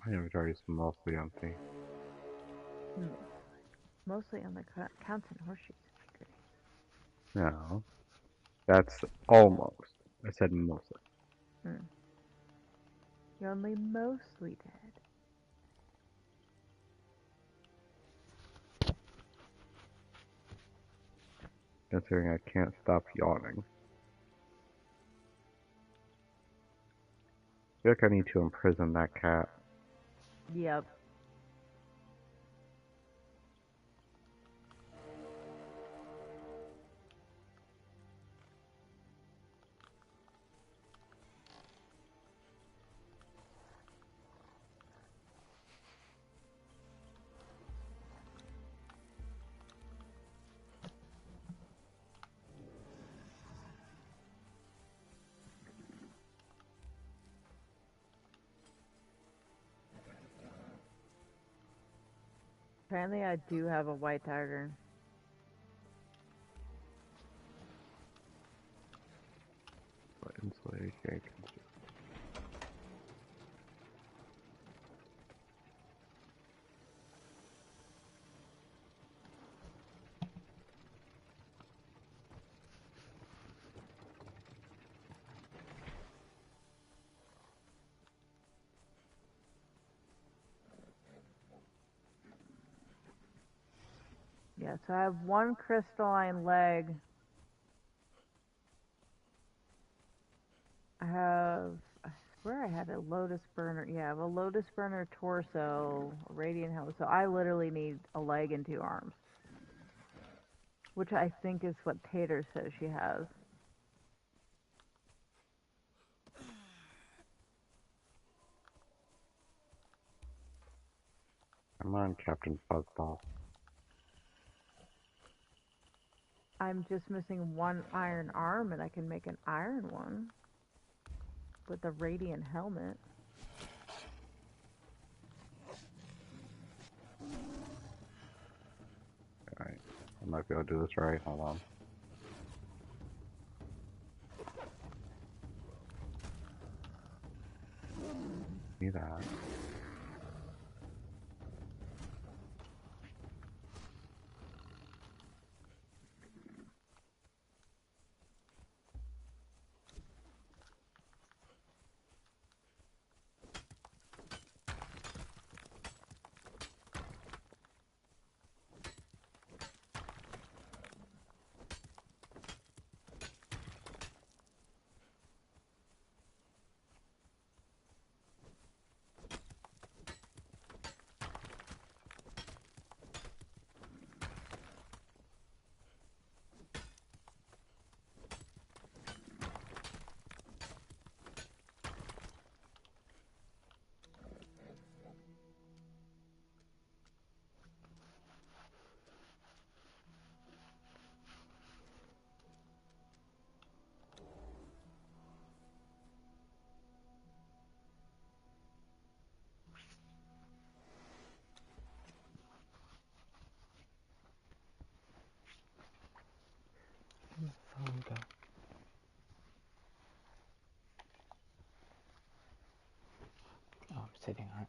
Speaker 3: My inventory is mostly empty.
Speaker 1: Mostly on the counts and horseshoes.
Speaker 3: No, that's almost. I said mostly.
Speaker 1: Hmm. You're only mostly dead.
Speaker 3: Considering I can't stop yawning. I feel like I need to imprison that cat.
Speaker 1: Yep. Apparently I do have a white tiger. Yeah, so I have one crystalline leg. I swear I had a lotus burner. Yeah, I have a lotus burner torso, a radiant helmet. So I literally need a leg and 2 arms, which I think is what Tater says she has.
Speaker 3: Come on, Captain Fuzzball.
Speaker 1: I'm just missing 1 iron arm, and I can make an iron one with a radiant helmet.
Speaker 3: Alright. I might be able to do this right. Hold on. See that.
Speaker 2: Phone go. Oh, I'm sitting on it.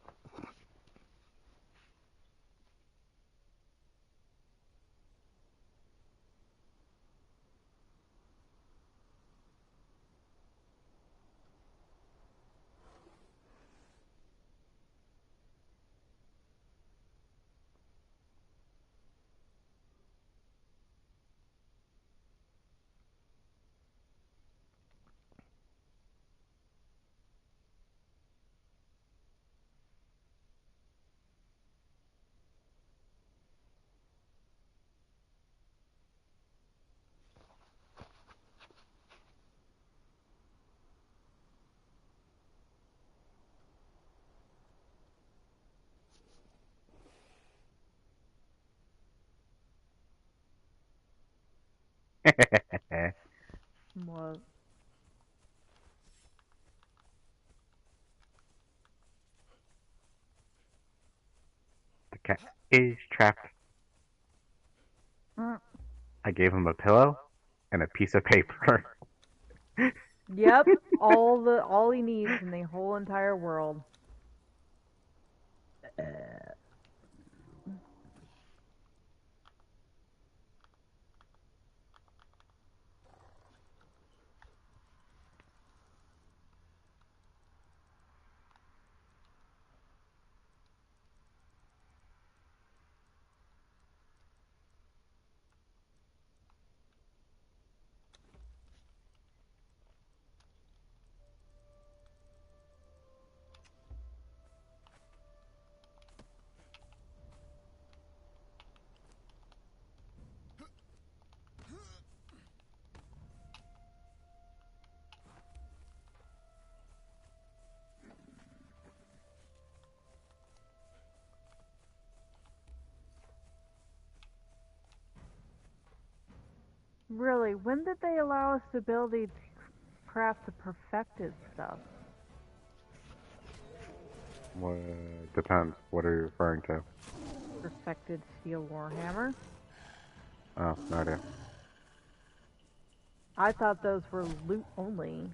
Speaker 1: What?
Speaker 3: The cat is trapped.
Speaker 1: Mm.
Speaker 3: I gave him a pillow and a piece of paper.
Speaker 1: Yep, all he needs in the whole entire world. Really, when did they allow us the ability to craft the perfected stuff?
Speaker 3: Well, depends. What are you referring to?
Speaker 1: Perfected steel warhammer?
Speaker 3: Oh, no idea.
Speaker 1: I thought those were loot only.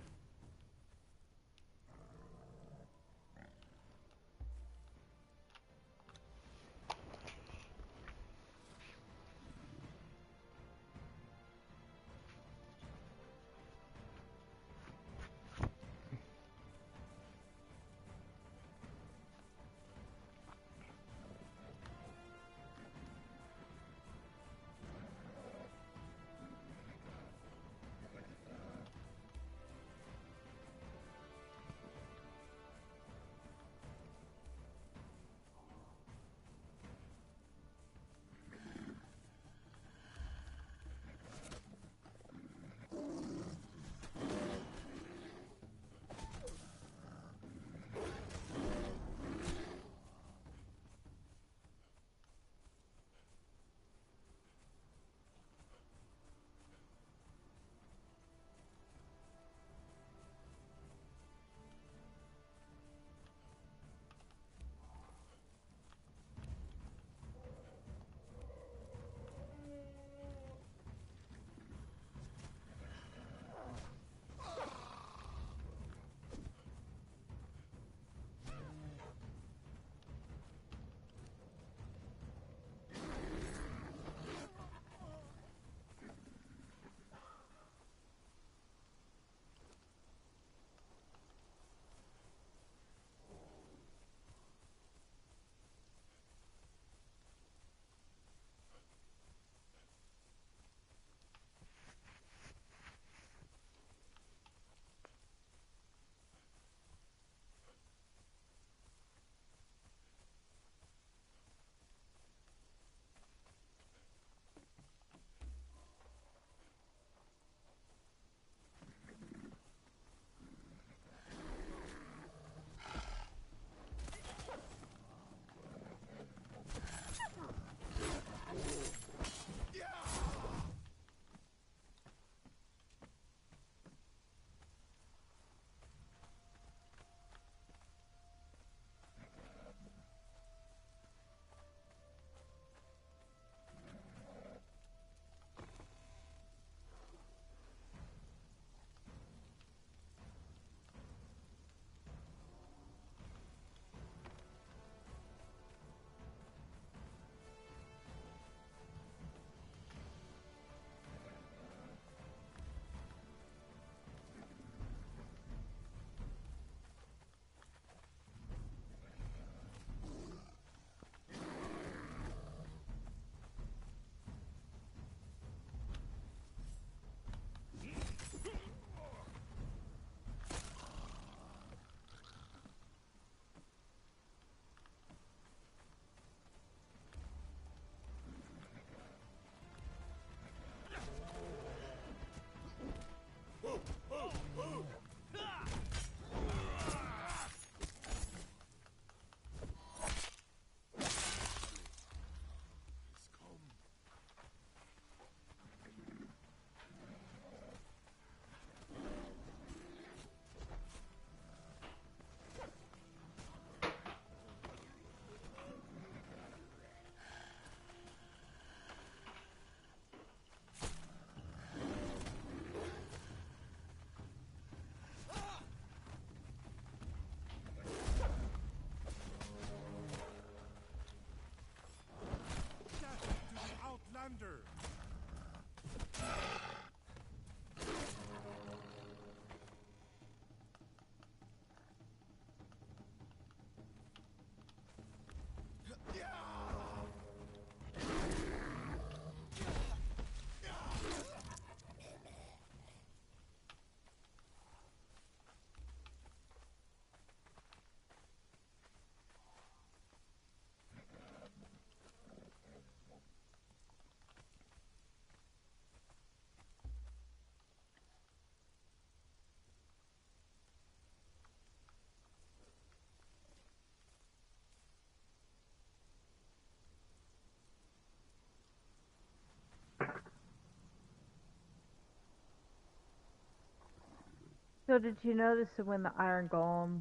Speaker 1: So did you notice that when the Iron Golem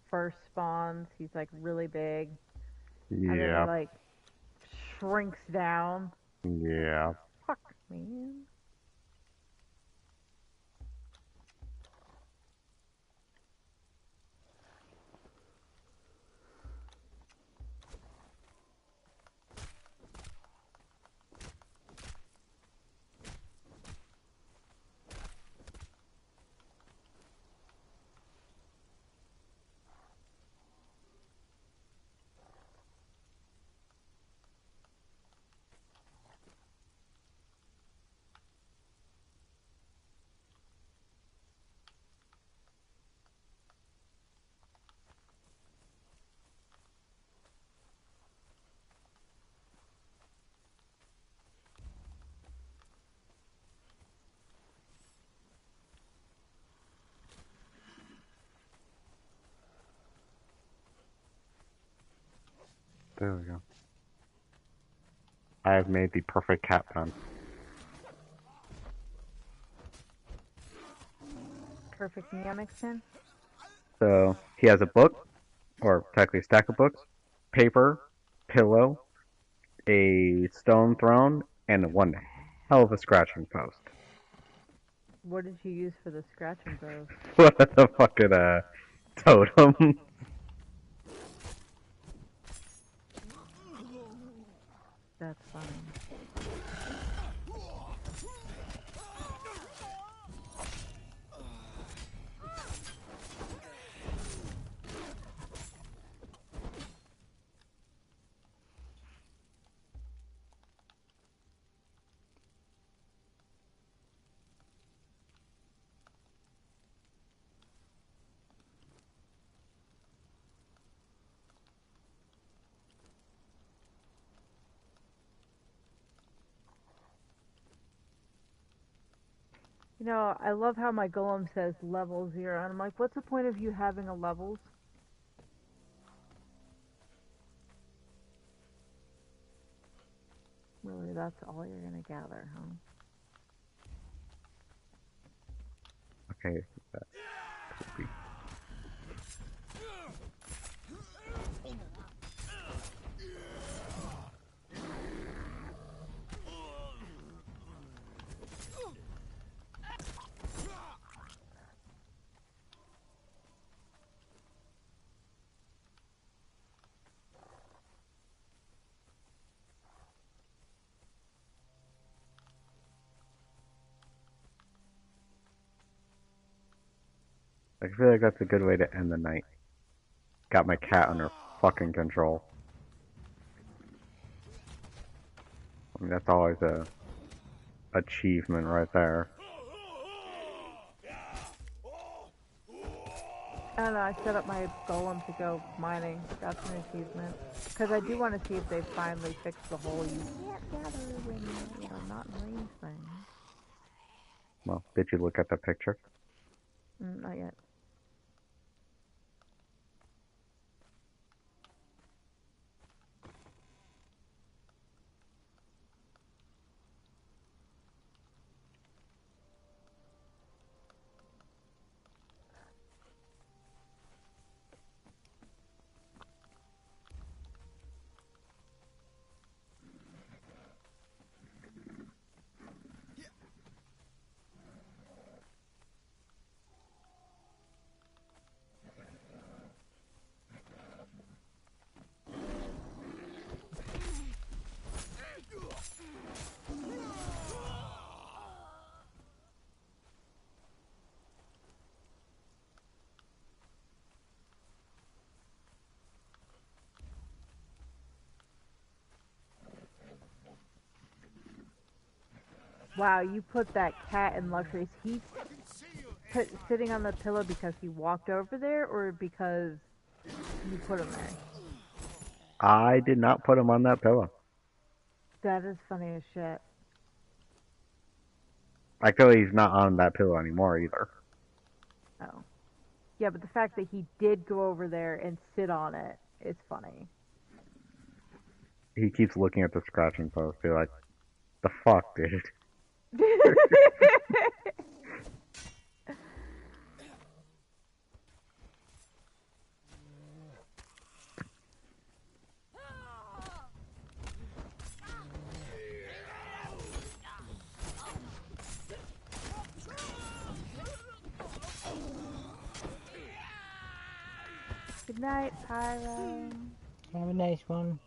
Speaker 1: first spawns, he's like really big, and then he
Speaker 3: Yeah,
Speaker 1: like shrinks down?
Speaker 3: yeah.
Speaker 1: Fuck, man.
Speaker 3: There we go. I have made the perfect cat pen.
Speaker 1: Perfect Neomixin.
Speaker 3: So he has a book, or technically a stack of books, paper, pillow, a stone throne, and one hell of a scratching post.
Speaker 1: What did you use for the scratching post?
Speaker 3: What the fucking totem?
Speaker 1: That's funny. You know, I love how my golem says level 0, and I'm like, what's the point of you having a levels? Really, that's all you're gonna gather, huh?
Speaker 3: Okay. I feel like that's a good way to end the night. Got my cat under fucking control. I mean, that's always a achievement right there.
Speaker 1: I don't know, I set up my golem to go mining. That's an achievement. Because I do want to see if they finally fixed the whole you can't gather when you're not in range thing.
Speaker 3: Well, did you look at the picture?
Speaker 1: Not yet. Wow, you put that cat in luxury. Is he sitting on the pillow because he walked over there, or because you put him there?
Speaker 3: I did not put him on that pillow.
Speaker 1: That is funny as shit.
Speaker 3: Actually, he's not on that pillow anymore either.
Speaker 1: Oh. Yeah, but the fact that he did go over there and sit on it is funny.
Speaker 3: He keeps looking at the scratching post. Be like, the fuck, dude.
Speaker 1: night, Pyro.
Speaker 2: Have a nice one.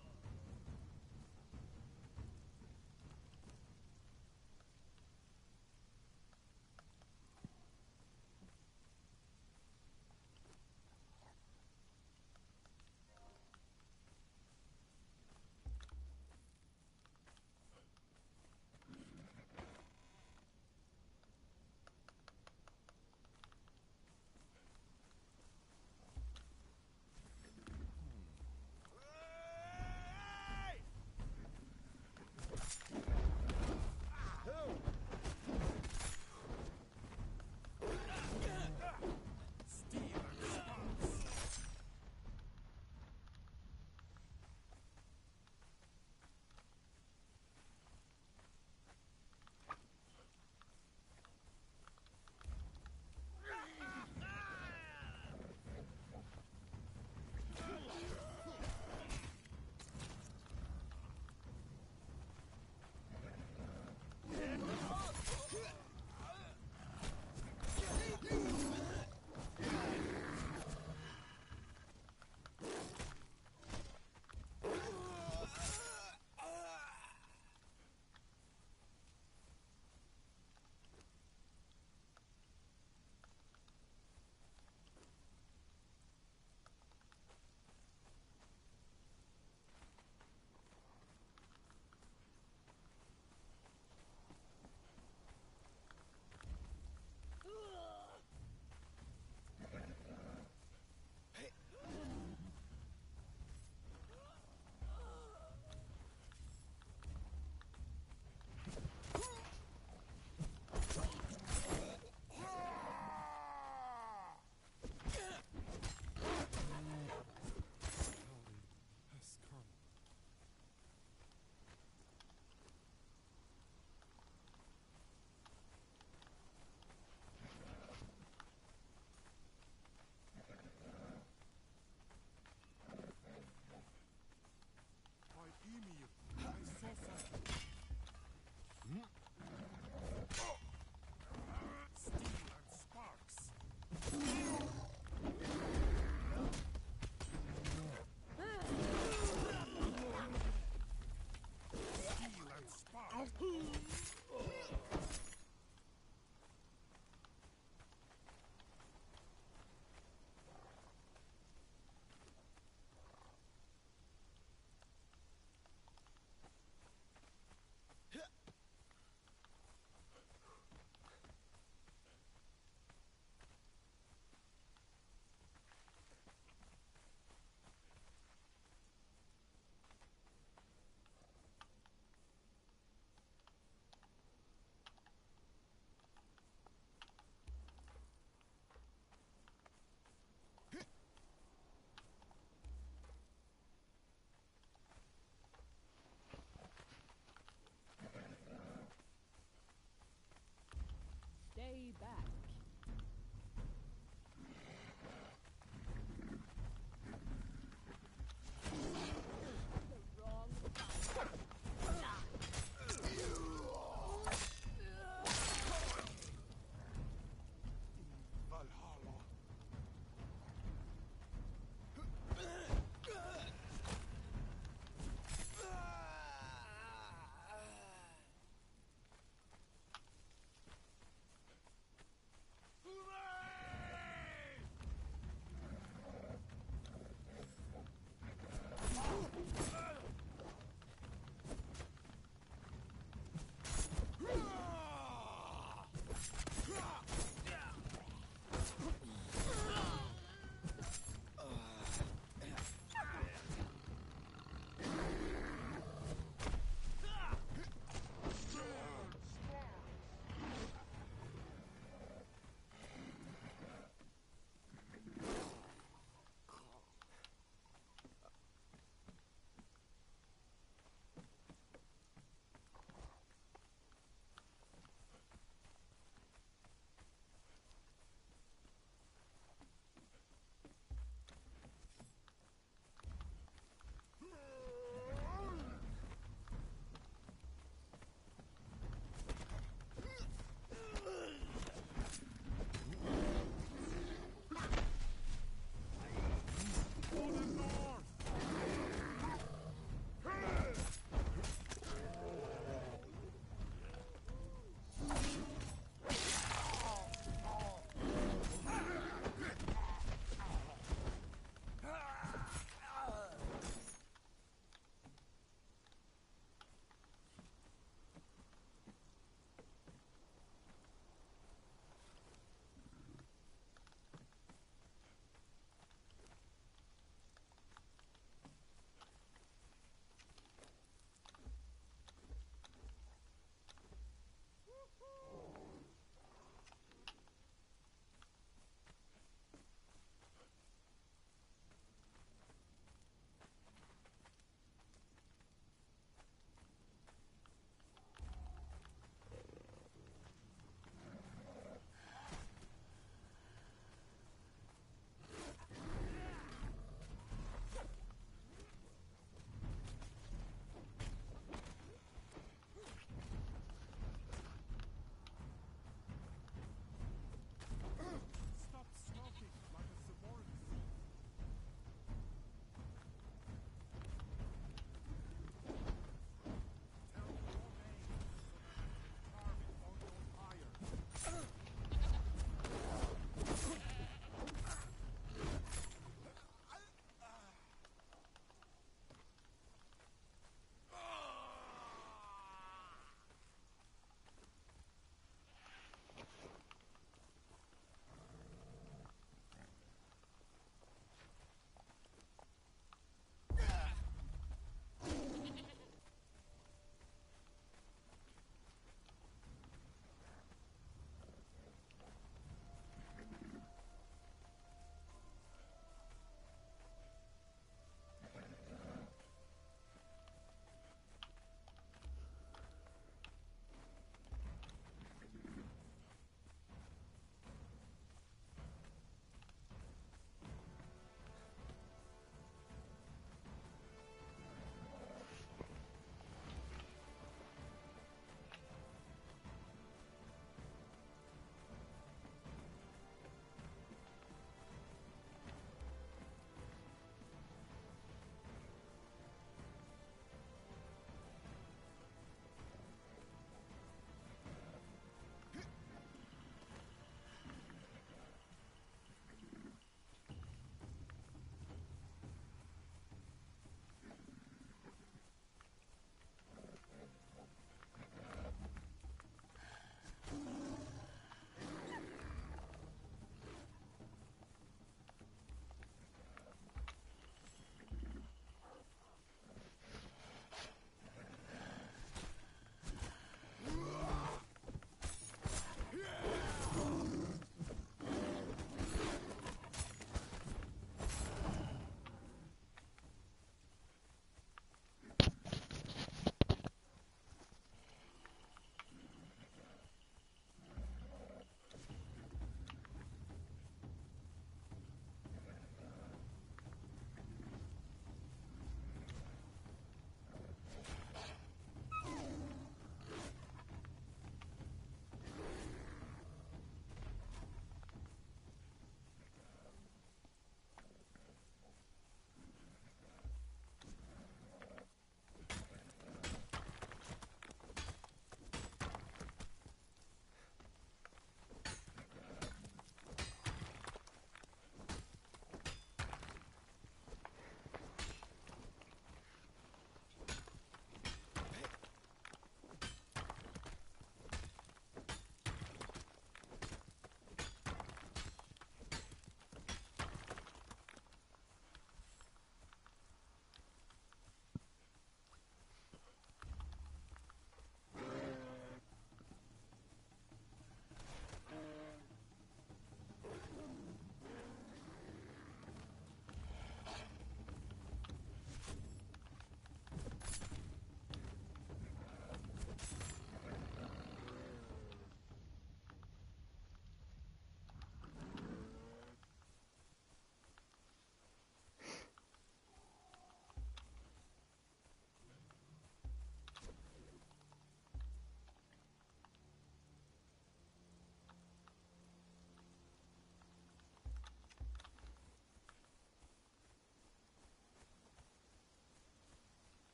Speaker 6: Stay back.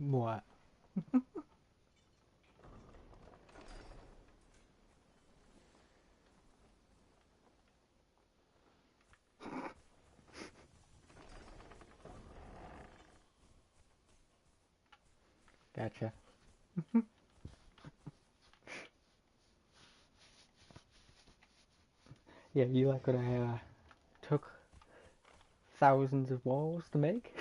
Speaker 2: What? Gotcha. Yeah, you like what I took thousands of walls to make?